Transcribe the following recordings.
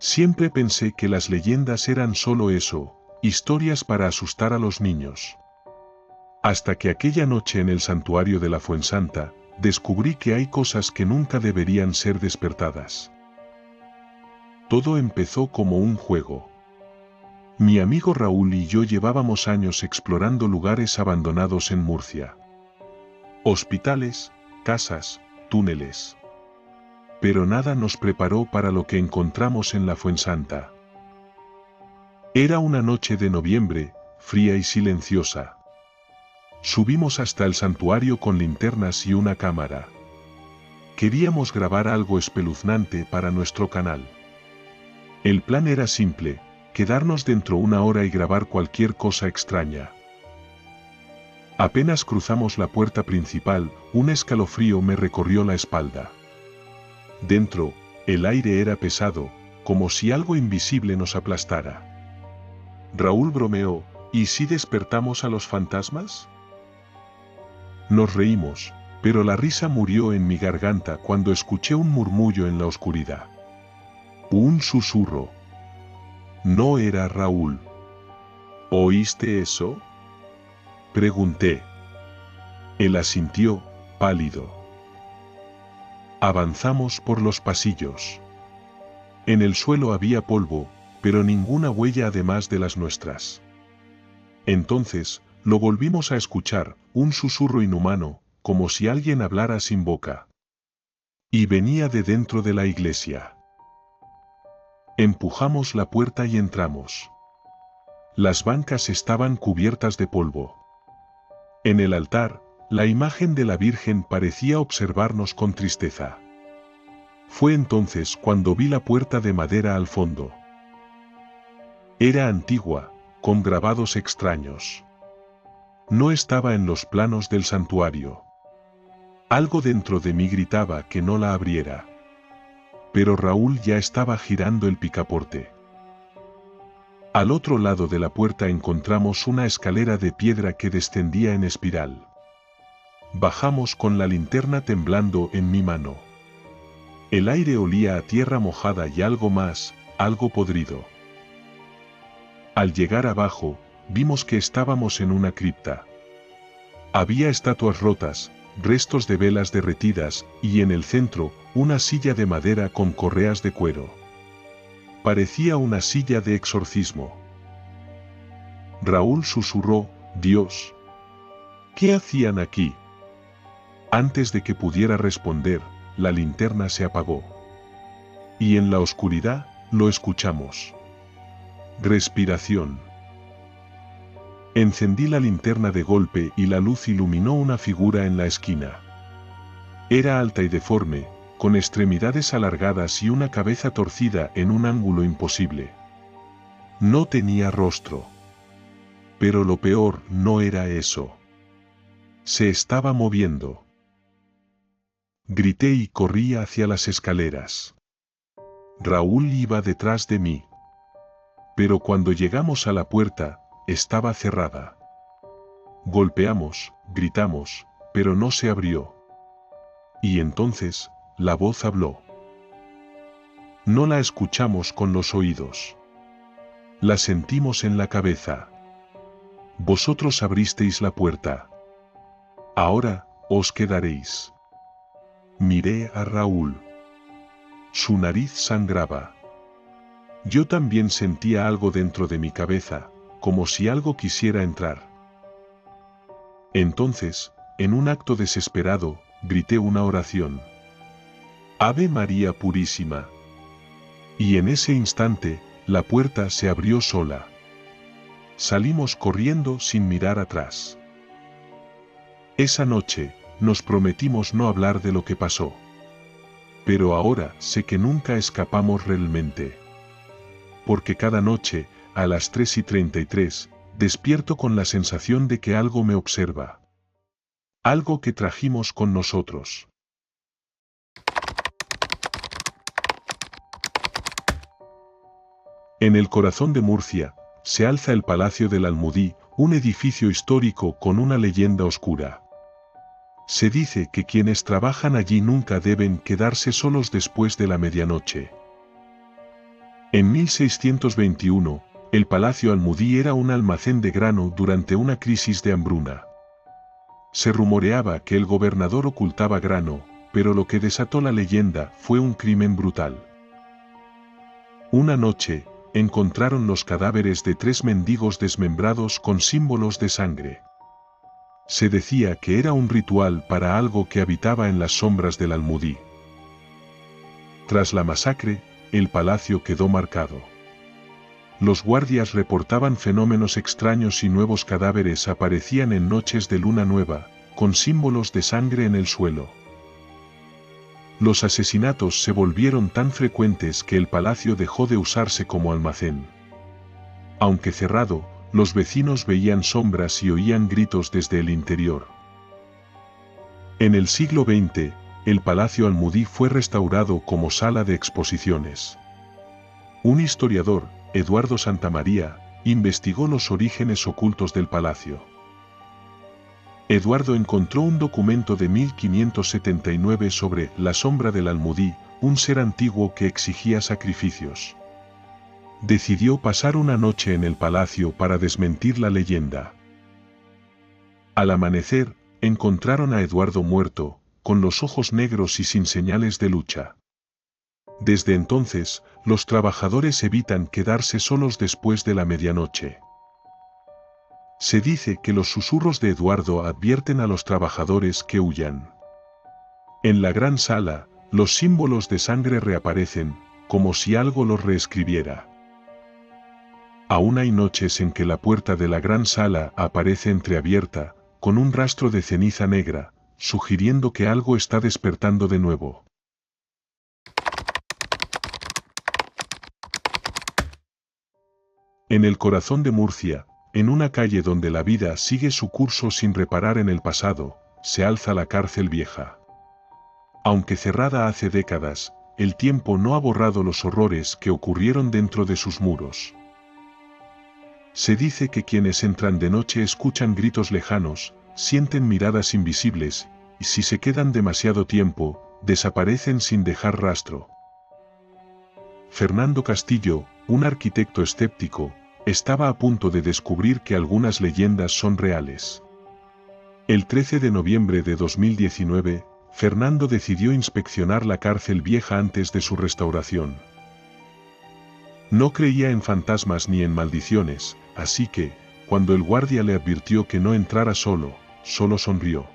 Siempre pensé que las leyendas eran solo eso, historias para asustar a los niños. Hasta que aquella noche en el santuario de la Fuensanta, descubrí que hay cosas que nunca deberían ser despertadas. Todo empezó como un juego. Mi amigo Raúl y yo llevábamos años explorando lugares abandonados en Murcia. Hospitales, casas, túneles. Pero nada nos preparó para lo que encontramos en la Fuensanta. Era una noche de noviembre, fría y silenciosa. Subimos hasta el santuario con linternas y una cámara. Queríamos grabar algo espeluznante para nuestro canal. El plan era simple, quedarnos dentro una hora y grabar cualquier cosa extraña. Apenas cruzamos la puerta principal, un escalofrío me recorrió la espalda. Dentro, el aire era pesado, como si algo invisible nos aplastara. Raúl bromeó, ¿y si despertamos a los fantasmas? Nos reímos, pero la risa murió en mi garganta cuando escuché un murmullo en la oscuridad. Un susurro. No era Raúl. ¿Oíste eso? Pregunté. Él asintió, pálido. Avanzamos por los pasillos. En el suelo había polvo, pero ninguna huella además de las nuestras. Entonces, lo volvimos a escuchar, un susurro inhumano, como si alguien hablara sin boca. Y venía de dentro de la iglesia. Empujamos la puerta y entramos. Las bancas estaban cubiertas de polvo. En el altar, la imagen de la Virgen parecía observarnos con tristeza. Fue entonces cuando vi la puerta de madera al fondo. Era antigua, con grabados extraños. No estaba en los planos del santuario. Algo dentro de mí gritaba que no la abriera. Pero Raúl ya estaba girando el picaporte. Al otro lado de la puerta encontramos una escalera de piedra que descendía en espiral. Bajamos con la linterna temblando en mi mano. El aire olía a tierra mojada y algo más, algo podrido. Al llegar abajo, vimos que estábamos en una cripta. Había estatuas rotas, restos de velas derretidas, y en el centro, una silla de madera con correas de cuero. Parecía una silla de exorcismo. Raúl susurró, Dios. ¿Qué hacían aquí? Antes de que pudiera responder, la linterna se apagó. Y en la oscuridad, lo escuchamos. Respiración. Encendí la linterna de golpe y la luz iluminó una figura en la esquina. Era alta y deforme, con extremidades alargadas y una cabeza torcida en un ángulo imposible. No tenía rostro. Pero lo peor no era eso. Se estaba moviendo. Grité y corrí hacia las escaleras. Raúl iba detrás de mí. Pero cuando llegamos a la puerta, estaba cerrada. Golpeamos, gritamos, pero no se abrió. Y entonces, la voz habló. No la escuchamos con los oídos. La sentimos en la cabeza. Vosotros abristeis la puerta. Ahora, os quedaréis. Miré a Raúl. Su nariz sangraba. Yo también sentía algo dentro de mi cabeza, como si algo quisiera entrar. Entonces, en un acto desesperado, grité una oración. Ave María Purísima. Y en ese instante, la puerta se abrió sola. Salimos corriendo sin mirar atrás. Esa noche, nos prometimos no hablar de lo que pasó. Pero ahora sé que nunca escapamos realmente. Porque cada noche, a las 3:33, despierto con la sensación de que algo me observa. Algo que trajimos con nosotros. En el corazón de Murcia, se alza el Palacio del Almudí, un edificio histórico con una leyenda oscura. Se dice que quienes trabajan allí nunca deben quedarse solos después de la medianoche. En 1621, el Palacio Almudí era un almacén de grano durante una crisis de hambruna. Se rumoreaba que el gobernador ocultaba grano, pero lo que desató la leyenda fue un crimen brutal. Una noche, encontraron los cadáveres de 3 mendigos desmembrados con símbolos de sangre. Se decía que era un ritual para algo que habitaba en las sombras del Almudí. Tras la masacre, el palacio quedó marcado. Los guardias reportaban fenómenos extraños y nuevos cadáveres aparecían en noches de luna nueva, con símbolos de sangre en el suelo. Los asesinatos se volvieron tan frecuentes que el palacio dejó de usarse como almacén. Aunque cerrado, los vecinos veían sombras y oían gritos desde el interior. En el siglo XX, el Palacio Almudí fue restaurado como sala de exposiciones. Un historiador, Eduardo Santamaría, investigó los orígenes ocultos del palacio. Eduardo encontró un documento de 1579 sobre la sombra del Almudí, un ser antiguo que exigía sacrificios. Decidió pasar una noche en el palacio para desmentir la leyenda. Al amanecer, encontraron a Eduardo muerto, con los ojos negros y sin señales de lucha. Desde entonces, los trabajadores evitan quedarse solos después de la medianoche. Se dice que los susurros de Eduardo advierten a los trabajadores que huyan. En la gran sala, los símbolos de sangre reaparecen, como si algo los reescribiera. Aún hay noches en que la puerta de la gran sala aparece entreabierta, con un rastro de ceniza negra, sugiriendo que algo está despertando de nuevo. En el corazón de Murcia, en una calle donde la vida sigue su curso sin reparar en el pasado, se alza la cárcel vieja. Aunque cerrada hace décadas, el tiempo no ha borrado los horrores que ocurrieron dentro de sus muros. Se dice que quienes entran de noche escuchan gritos lejanos, sienten miradas invisibles, y si se quedan demasiado tiempo, desaparecen sin dejar rastro. Fernando Castillo, un arquitecto escéptico, estaba a punto de descubrir que algunas leyendas son reales. El 13 de noviembre de 2019, Fernando decidió inspeccionar la cárcel vieja antes de su restauración. No creía en fantasmas ni en maldiciones, así que, cuando el guardia le advirtió que no entrara solo sonrió.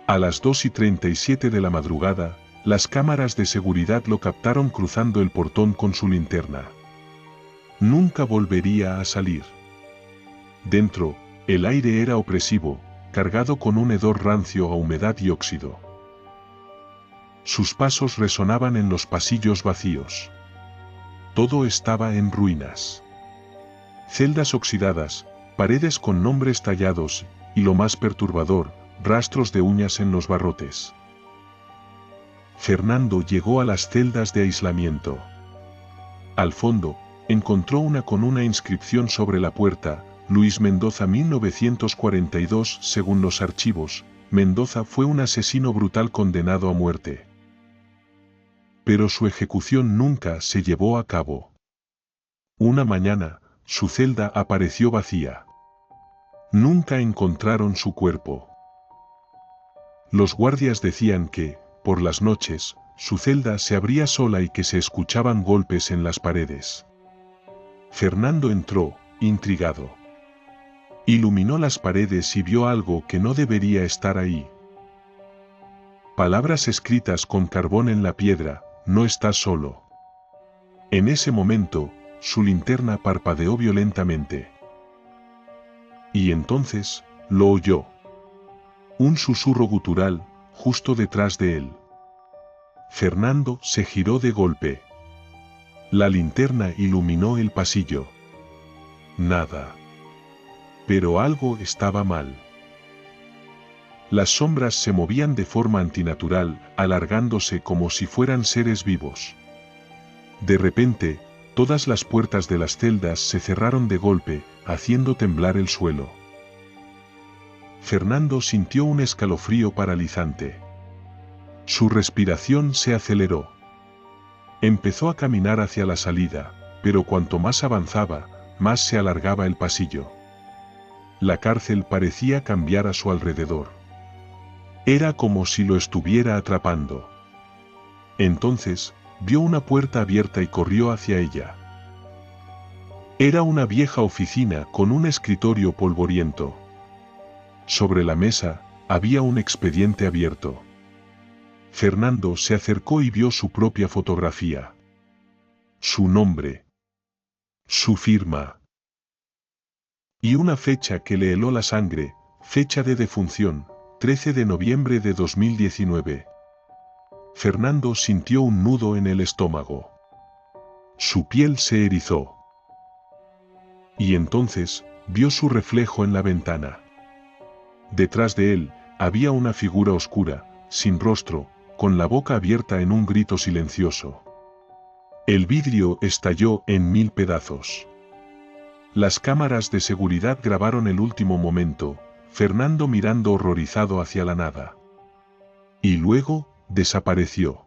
A las 2:37 de la madrugada, las cámaras de seguridad lo captaron cruzando el portón con su linterna. Nunca volvería a salir. Dentro, el aire era opresivo, cargado con un hedor rancio a humedad y óxido. Sus pasos resonaban en los pasillos vacíos. Todo estaba en ruinas. Celdas oxidadas, paredes con nombres tallados, y lo más perturbador, rastros de uñas en los barrotes. Fernando llegó a las celdas de aislamiento. Al fondo, encontró una con una inscripción sobre la puerta, Luis Mendoza 1942. Según los archivos, Mendoza fue un asesino brutal condenado a muerte. Pero su ejecución nunca se llevó a cabo. Una mañana, su celda apareció vacía. Nunca encontraron su cuerpo. Los guardias decían que, por las noches, su celda se abría sola y que se escuchaban golpes en las paredes. Fernando entró, intrigado. Iluminó las paredes y vio algo que no debería estar ahí. Palabras escritas con carbón en la piedra: no estás solo. En ese momento, su linterna parpadeó violentamente. Y entonces, lo oyó. Un susurro gutural, justo detrás de él. Fernando se giró de golpe. La linterna iluminó el pasillo. Nada. Pero algo estaba mal. Las sombras se movían de forma antinatural, alargándose como si fueran seres vivos. De repente, todas las puertas de las celdas se cerraron de golpe, haciendo temblar el suelo. Fernando sintió un escalofrío paralizante. Su respiración se aceleró. Empezó a caminar hacia la salida, pero cuanto más avanzaba, más se alargaba el pasillo. La cárcel parecía cambiar a su alrededor. Era como si lo estuviera atrapando. Entonces, vio una puerta abierta y corrió hacia ella. Era una vieja oficina con un escritorio polvoriento. Sobre la mesa, había un expediente abierto. Fernando se acercó y vio su propia fotografía. Su nombre. Su firma. Y una fecha que le heló la sangre, fecha de defunción, 13 de noviembre de 2019. Fernando sintió un nudo en el estómago. Su piel se erizó. Y entonces, vio su reflejo en la ventana. Detrás de él, había una figura oscura, sin rostro, con la boca abierta en un grito silencioso. El vidrio estalló en 1000 pedazos. Las cámaras de seguridad grabaron el último momento, Fernando mirando horrorizado hacia la nada. Y luego, desapareció.